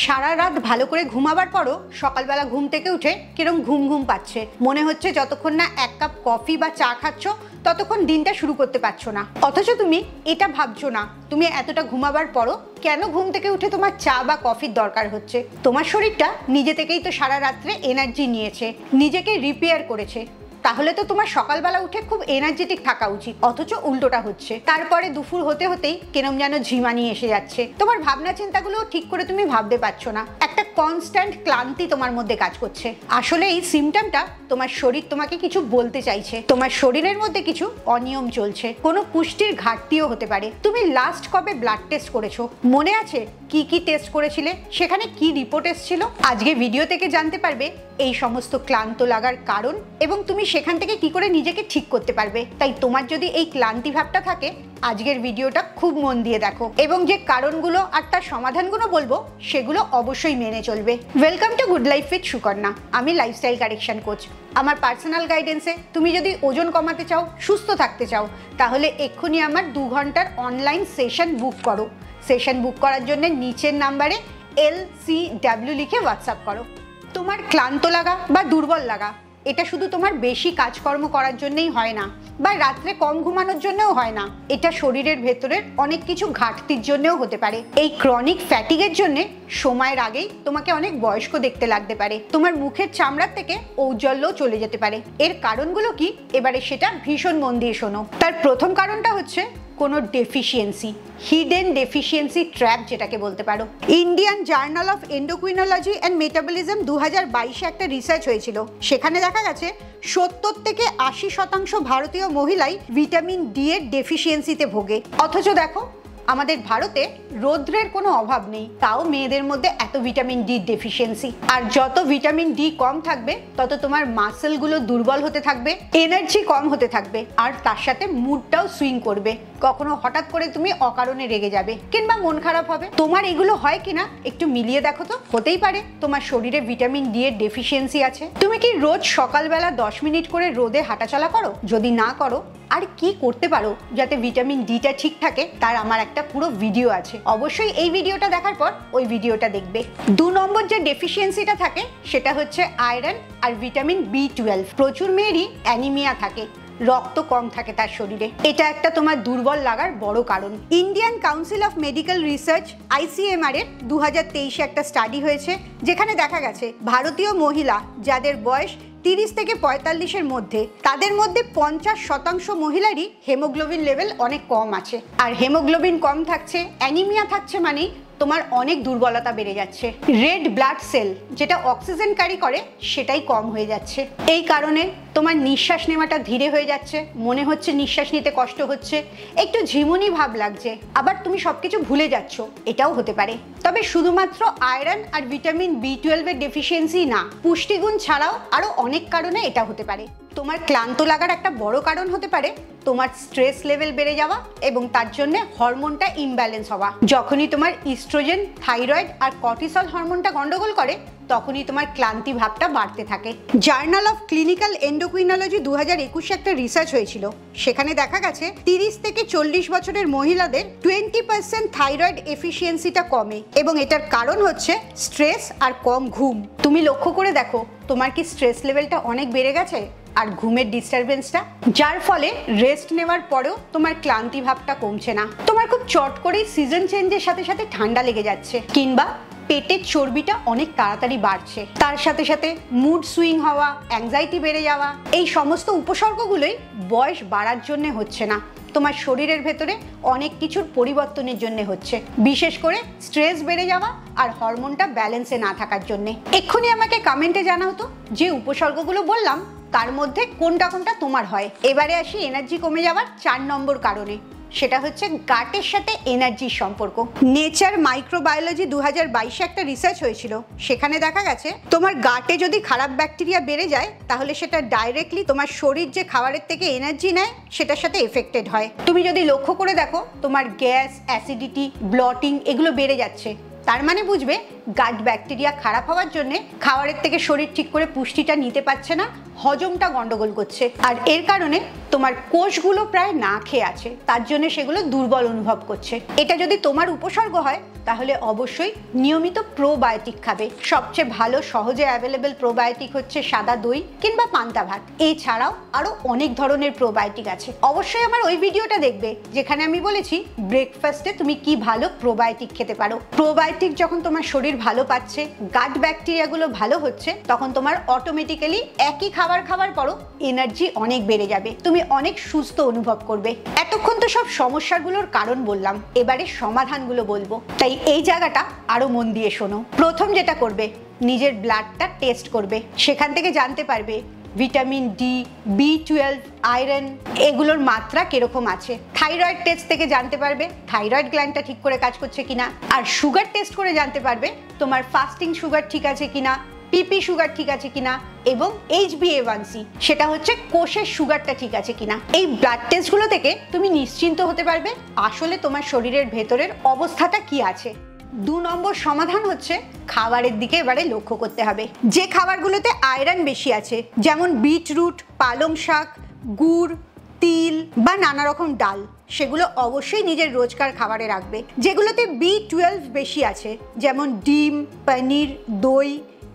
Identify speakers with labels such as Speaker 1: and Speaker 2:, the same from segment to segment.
Speaker 1: সারা রাত ভালো করে ঘুমাবার পরও সকালবেলা ঘুম থেকে উঠে কিরম ঘুম ঘুম পাচ্ছে, মনে হচ্ছে যতক্ষণ না এক কাপ কফি বা চা খাচ্ছ ততক্ষণ দিনটা শুরু করতে পারছো না। অথচ তুমি এটা ভাবছো না তুমি এতটা ঘুমাবার পরও কেন ঘুম থেকে উঠে তোমার চা বা কফির দরকার হচ্ছে। তোমার শরীরটা নিজে থেকেই তো সারা রাত্রে এনার্জি নিয়েছে, নিজেকে রিপেয়ার করেছে, তাহলে তো তোমার সকালবেলা উঠে খুব এনার্জেটিক থাকা উচিত। অথচ উল্টোটা হচ্ছে। তারপরে দুপুর হতে হতেই কেরম যেন ঝিমানি এসে যাচ্ছে, তোমার ভাবনা চিন্তাগুলো ঠিক করে তুমি ভাবতে পারছো না, একটা কনস্ট্যান্ট ক্লান্তি তোমার মধ্যে কাজ করছে। আসলে এই সিমটমটা তোমার শরীর তোমাকে কিছু বলতে চাইছে, তোমার শরীরের মধ্যে কিছু অনিয়ম চলছে, কোনো পুষ্টির ঘাটতিও হতে পারে। তুমি লাস্ট কবে ব্লাড টেস্ট করেছো? মনে আছে কি কি টেস্ট করেছিলে, সেখানে কি রিপোর্ট এসেছিল? আজকে ভিডিও থেকে জানতে পারবে এই সমস্ত ক্লান্ত লাগার কারণ এবং তুমি সেখান থেকে কি করে নিজেকে ঠিক করতে পারবে। তাই তোমার যদি এই ক্লান্তি ভাবটা থাকে, আজকের ভিডিওটা খুব মন দিয়ে দেখো এবং যে কারণগুলো আর তার সমাধানগুলো বলবো সেগুলো অবশ্যই মেনে চলবে। Welcome to good life with Sukanya. আমি লাইফস্টাইল কারেকশন কোচ। আমার পার্সোনাল গাইডেন্সে তুমি যদি ওজন কমাতে চাও, সুস্থ থাকতে চাও, তাহলে এক্ষুনি আমার 2 ঘন্টার অনলাইন সেশন বুক করো। সেশন বুক করার জন্য নিচের নাম্বারে LCW লিখে হোয়াটসঅ্যাপ করো। তোমার ক্লান্ত লাগা বা দুর্বল লাগা এটা শুধু তোমার বেশি কাজকর্ম করার জন্যই হয় না বা রাত্রে কম ঘুমানোর জন্যও হয় না, এটা শরীরের ভেতরের অনেক কিছু ঘাটতির জন্যও হতে পারে। এই ক্রনিক ফ্যাটিগের জন্য সময়ের আগেই তোমাকে অনেক বয়স্ক দেখতে লাগতে পারে, তোমার মুখের চামড়ার থেকে ঔজ্জ্বল্যও চলে যেতে পারে। এর কারণগুলো কি, এবারে সেটা ভীষণ মন দিয়ে শোনো। তার প্রথম কারণটা হচ্ছে কোনো ডেফিসিয়েন্সি, হিডেন ডেফিসিয়েন্সি ট্র্যাপ যেটাকে বলতে পারো। Indian journal of endocrinology and metabolism 2022-এ একটা রিসার্চ হয়েছিল, সেখানে দেখা গেছে 70 থেকে 80% ভারতীয় মহিলাই ভিটামিন ডি এর ডেফিসিয়েন্সিতে ভোগে। অথচ দেখো আমাদের ভারতে রৌদ্রের কোনো অভাব নেই, তাও মেয়েদের মধ্যে এত ভিটামিন ডি ডেফিসিয়েন্সি। আর যত ভিটামিন ডি কম থাকবে তত তোমার মাসেলগুলো দুর্বল হতে থাকবে, এনার্জি কম হতে থাকবে, আর তার সাথে মুডটাও সুইং করবে। কখনো হঠাৎ করে তুমি অকারণে রেগে যাবে কিংবা মন খারাপ হবে। তোমার এগুলো হয় কিনা একটু মিলিয়ে দেখো তো। হতেই পারে তোমার শরীরে ভিটামিন ডি এর ডেফিসিয়েন্সি আছে। তুমি কি রোজ সকালবেলা 10 মিনিট করে রোদে হাঁটাচলা করো? যদি না করো, আর কি করতে পারো যাতে ভিটামিন ডিটা ঠিক থাকে তার আমার একটা পুরো ভিডিও আছে, অবশ্যই এই ভিডিওটা দেখার পর ওই ভিডিওটা দেখবে। 2 নম্বর যে ডেফিসিয়েন্সিটা থাকে সেটা হচ্ছে আয়রন আর ভিটামিন B12। প্রচুর মেয়েরই অ্যানিমিয়া থাকে, রক্ত কম থাকে তার শরীরে, এটা একটা তোমার দুর্বল লাগার বড় কারণ। Indian council of medical research ICMR এর 2023-এ একটা স্টাডি হয়েছে, যেখানে দেখা গেছে ভারতীয় মহিলা যাদের বয়স 30 থেকে 45-এর মধ্যে, তাদের মধ্যে 50% মহিলারই হেমোগ্লোবিন লেভেল অনেক কম আছে। আর হেমোগ্লোবিন কম থাকছে, অ্যানিমিয়া থাকছে, মানে তোমার অনেক দুর্বলতা বেড়ে যাচ্ছে। রেড ব্লাড সেল যেটা অক্সিজেন ক্যারি করে সেটাই কম হয়ে যাচ্ছে। এই কারণে তোমার নিঃশ্বাস নেওয়াটা ধীরে হয়ে যাচ্ছে, মনে হচ্ছে নিঃশ্বাস নিতে কষ্ট হচ্ছে, একটু ঝিমুনি ভাব লাগছে, আবার তুমি সবকিছু ভুলে যাচ্ছ, এটাও হতে পারে। তবে শুধুমাত্র আয়রন আর ভিটামিন B12 এর ডেফিসিয়েন্সি না, পুষ্টিগুণ ছাড়াও আরো অনেক কারণে এটা হতে পারে। তোমার ক্লান্ত লাগার একটা বড় কারণ হতে পারে তোমার স্ট্রেস লেভেল বেড়ে যাওয়া এবং তার জন্য হরমোনটা ইমব্যালেন্স হওয়া। যখনই তোমার ইস্ট্রোজেন, থাইরয়েড আর কর্টিসল হরমোনটা গন্ডগোল করে তখনই তোমার ক্লান্তি ভাবটা বাড়তে থাকে। জার্নাল অফ ক্লিনিক্যাল এন্ডোক্রিনোলজি 2021-এ একটা রিসার্চ হয়েছিল, সেখানে দেখা গেছে 30 থেকে 40 বছরের মহিলাদের 20% থাইরয়েড এফিসিয়েন্সিটা কমে এবং এটার কারণ হচ্ছে স্ট্রেস আর কম ঘুম। তুমি লক্ষ্য করে দেখো তোমার কি স্ট্রেস লেভেলটা অনেক বেড়ে গেছে আর ঘুমের ডিস্টারবেন্সটা, যার ফলে রেস্ট নেওয়ার পরেও তোমার ক্লান্তি ভাবটা কমছে না। তোমার খুব চট করেই সিজন চেঞ্জের সাথে সাথে ঠান্ডা লেগে যাচ্ছে কিংবা পেটের চর্বিটা অনেক তাড়াতাড়ি বাড়ছে, তার সাথে সাথে মুড সুইং হওয়া, অ্যাংজাইটি বেড়ে যাওয়া, এই সমস্ত উপসর্গগুলোই বয়স বাড়ার জন্য হচ্ছে না, তোমার শরীরের ভেতরে অনেক কিছুর পরিবর্তনের জন্য হচ্ছে, বিশেষ করে স্ট্রেস বেড়ে যাওয়া আর হরমোনটা ব্যালেন্সে না থাকার জন্য। এক্ষুনি আমাকে কমেন্টে জানাও তো যে উপসর্গগুলো বললাম তার মধ্যে কোনটা কোনটা তোমার হয়। এবারে আসি এনার্জি কমে যাওয়ার 4 নম্বর কারণে, সেটা হচ্ছে গাটের সাথে এনার্জির সম্পর্ক। নেচার মাইক্রোবায়োলজি 2022-এ একটা রিসার্চ হয়েছিল, সেখানে দেখা গেছে তোমার গাটে যদি খারাপ ব্যাকটেরিয়া বেড়ে যায় তাহলে সেটা ডাইরেক্টলি তোমার শরীর যে খাবারের থেকে এনার্জি নেয় সেটার সাথে এফেক্টেড হয়। তুমি যদি লক্ষ্য করে দেখো তোমার গ্যাস, অ্যাসিডিটি, ব্লটিং এগুলো বেড়ে যাচ্ছে, তার মানে বুঝবে গাট ব্যাকটেরিয়া খারাপ হওয়ার জন্য খাবারের থেকে শরীর ঠিক করে পুষ্টিটা নিতে পারছে না, হজমটা গন্ডগোল করছে। আর এর কারণে তোমার কোষগুলো প্রায় না খেয়ে আছে, তার জন্য সেগুলো দুর্বল অনুভব করছে। এটা যদি তোমার উপসর্গ হয় তাহলে অবশ্যই নিয়মিত প্রোবায়োটিক খাবে। সবচেয়ে ভালো সহজে অ্যাভেলেবেল প্রোবায়োটিক হচ্ছে সাদা দই কিংবা পান্তা ভাত। এছাড়াও আরো অনেক ধরনের প্রোবায়োটিক আছে। অবশ্যই আমার ওই ভিডিওটা দেখবে যেখানে আমি বলেছি ব্রেকফাস্টে তুমি কি ভালো প্রোবায়োটিক খেতে পারো। প্রোবায়োটিক যখন তোমার শরীর ভালো পাচ্ছে, গাট ব্যাকটেরিয়াগুলো ভালো হচ্ছে, তখন তোমার অটোমেটিক্যালি একই খাবার খাওয়ার পরও এনার্জি অনেক বেড়ে যাবে, তুমি অনেক সুস্থ অনুভব করবে। এতক্ষণ তো সব সমস্যাগুলোর কারণ বললাম, এবারে সমাধানগুলো বলবো, তাই এই জায়গাটা আরো মন দিয়ে শোনো। প্রথম যেটা করবে, নিজের ব্লাডটা টেস্ট করবে। সেখান থেকে জানতে পারবে ভিটামিন ডি, B12, আয়রন এগুলোর মাত্রা কিরকম আছে। থাইরয়েড টেস্ট থেকে জানতে পারবে থাইরয়েড গ্ল্যান্ডটা ঠিক করে কাজ করছে কিনা। আর সুগার টেস্ট করে জানতে পারবে তোমার ফাস্টিং সুগার ঠিক আছে কিনা, পিপি সুগার ঠিক আছে কিনা, এবং HbA1c সেটা হচ্ছে কোষের সুগারটা ঠিক আছে কিনা। এই ব্লাড টেস্টগুলো থেকে তুমি নিশ্চিন্ত হতে পারবে আসলে তোমার শরীরের ভেতরের অবস্থাটা কি আছে। 2 নম্বর সমাধান হচ্ছে খাবারের দিকে এবারে লক্ষ্য করতে হবে। যে খাবারগুলোতে আয়রন বেশি আছে, যেমন বিটরুট, পালং শাক, গুড়, তিল বা নানা রকম ডাল, সেগুলো অবশ্যই নিজের রোজকার খাবারে রাখবে। যেগুলোতে B12 বেশি আছে, যেমন ডিম, পনির, দই,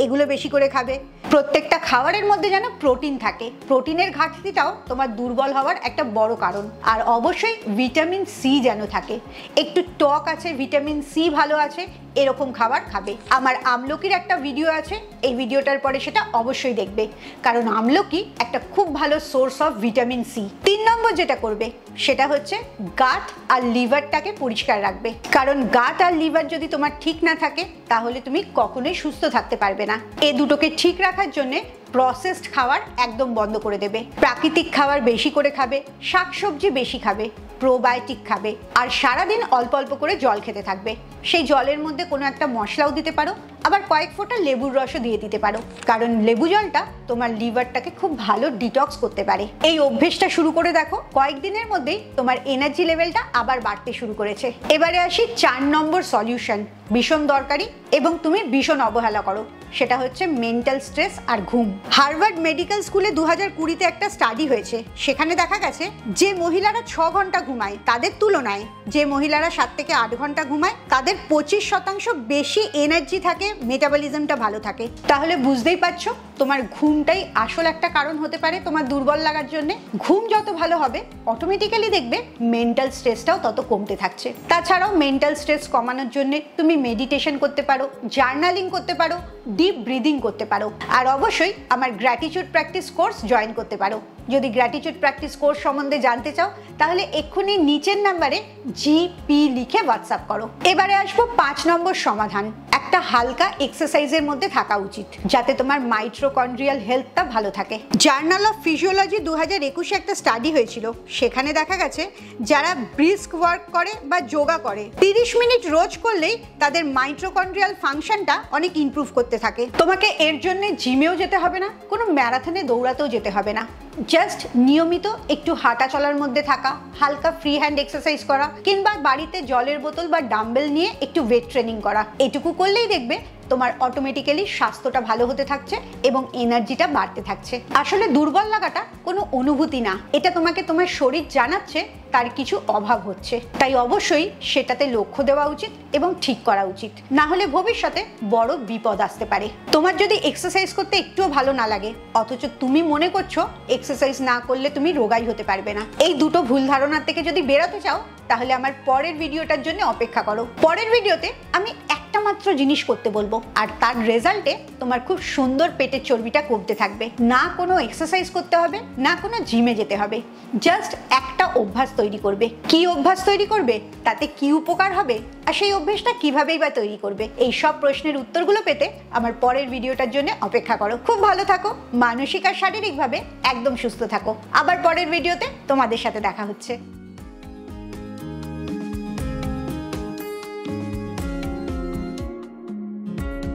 Speaker 1: এগুলো বেশি করে খাবে। প্রত্যেকটা খাবারের মধ্যে যেন প্রোটিন থাকে। প্রোটিনের ঘাটতিটাও তোমার দুর্বল হওয়ার একটা বড় কারণ। আর অবশ্যই ভিটামিন সি যেন থাকে, একটু টক আছে, ভিটামিন সি ভালো আছে, এরকম খাবার খাবে। আমার আমলকির একটা ভিডিও আছে, এই ভিডিওটার পরে সেটা অবশ্যই দেখবে, কারণ আমলকি একটা খুব ভালো সোর্স অফ ভিটামিন সি। 3 নম্বর যেটা করবে সেটা হচ্ছে গাট আর লিভারটাকে পরিষ্কার রাখবে, কারণ গাট আর লিভার যদি তোমার ঠিক না থাকে তাহলে তুমি কখনোই সুস্থ থাকতে পারবে না। এই দুটোকে ঠিক রাখার জন্য প্রসেসড খাবার একদম বন্ধ করে দেবে। প্রাকৃতিক খাবার বেশি করে খাবে, শাকসবজি বেশি খাবে, প্রোবায়োটিক খাবে, আর সারাদিন অল্প অল্প করে জল খেতে থাকবে। সেই জলের মধ্যে কোনো একটা মশলাও দিতে পারো, আবার কয়েক ফোঁটা লেবুর রসও দিয়ে দিতে পারো, কারণ লেবু জলটা তোমার লিভারটাকে খুব ভালো ডিটক্স করতে পারে। এই অভ্যেসটা শুরু করে দেখো, কয়েকদিনের মধ্যেই তোমার এনার্জি লেভেলটা আবার বাড়তে শুরু করেছে। এবারে আসি 4 নম্বর সলিউশন, ভীষণ দরকারি এবং তুমি ভীষণ অবহেলা করো, সেটা হচ্ছে মেন্টাল স্ট্রেস আর ঘুম। হার্ভার্ড মেডিকেল স্কুলে 2020-তে একটা স্টাডি হয়েছে, সেখানে দেখা গেছে যে মহিলারা 6 ঘন্টা ঘুমায় তাদের তুলনায় যে মহিলারা 7 থেকে 8 ঘন্টা ঘুমায় তাদের 25% বেশি এনার্জি থাকে, মেটাবলিজমটা ভালো থাকে। তাহলে বুঝতেই পারছো তোমার ঘুমটাই আসল একটা কারণ হতে পারে তোমার দুর্বল লাগার জন্য। ঘুম যত ভালো হবে অটোমেটিক্যালি দেখবে মেন্টাল স্ট্রেসটাও তত কমতে থাকছে। তাছাড়াও মেন্টাল স্ট্রেস কমানোর জন্য তুমি মেডিটেশন করতে পারো, জার্নালিং করতে পারো, ডিপ ব্রিদিং করতে পারো, আর অবশ্যই আমার গ্র্যাটিটিউড প্র্যাকটিস কোর্স জয়েন করতে পারো। যদি গ্র্যাটিটিউড প্র্যাকটিস কোর্স সম্বন্ধে জানতে চাও তাহলে এক্ষুনি নিচের নাম্বারে GP লিখে হোয়াটসঅ্যাপ করো। এবারে আসবো 5 নম্বর সমাধান, একটা হালকা এক্সারসাইজের মধ্যে থাকা উচিত যাতে তোমার মাইটোকন্ড্রিয়াল হেলথটা ভালো থাকে। জার্নাল অফ ফিজিওলজি 2021-এ একটা স্টাডি হয়েছিল, সেখানে দেখা গেছে যারা ব্রিস্ক ওয়ার্ক করে বা যোগা করে 30 মিনিট রোজ করলেই তাদের মাইটোকন্ড্রিয়াল ফাংশনটা অনেক ইমপ্রুভ করতে থাকে। তোমাকে এর জন্য জিমেও যেতে হবে না, কোনো ম্যারাথনে দৌড়াতেও যেতে হবে না, জাস্ট নিয়মিত একটু হাঁটা চলার মধ্যে থাকা, হালকা ফ্রি হ্যান্ড এক্সারসাইজ করা, কিংবা বাড়িতে জলের বোতল বা ডাম্বেল নিয়ে একটু ওয়েট ট্রেনিং করা, এটুকু করলেই দেখবে তোমার অটোমেটিক্যালি স্বাস্থ্যটা ভালো হতে থাকছে এবং এনার্জিটা বাড়তে থাকছে। আসলে দুর্বল লাগাটা কোনো অনুভূতি না, এটা তোমাকে তোমার শরীর জানাচ্ছে তার কিছু অভাব হচ্ছে, তাই অবশ্যই সেটাতে লক্ষ্য দেওয়া উচিত এবং ঠিক করা উচিত, না হলে ভবিষ্যতে বড় বিপদ আসতে পারে। তোমার যদি এক্সারসাইজ করতে একটুও ভালো না লাগে অথচ তুমি মনে করছো এক্সারসাইজ না করলে তুমি রোগাই হতে পারবে না, এই দুটো ভুল ধারণার থেকে যদি বেরোতে চাও তাহলে আমার পরের ভিডিওটার জন্য অপেক্ষা করো। পরের ভিডিওতে আমি একটা মাত্র জিনিস করতে বলবো আর তার রেজাল্টে তোমার খুব সুন্দর পেটের চর্বিটা কমতে থাকবে। না কোনো এক্সারসাইজ করতে হবে, না কোনো জিমে যেতে হবে, জাস্ট একটা অভ্যাস তৈরি করবে। কি অভ্যাস তৈরি করবে, তাতে কি উপকার হবে, আর সেই অভ্যাসটা কিভাবেই বা তৈরি করবে, এই সব প্রশ্নের উত্তরগুলো পেতে আমার পরের ভিডিওটার জন্য অপেক্ষা করো। খুব ভালো থাকো, মানসিক আর শারীরিকভাবে একদম সুস্থ থাকো। আবার পরের ভিডিওতে তোমাদের সাথে দেখা হচ্ছে।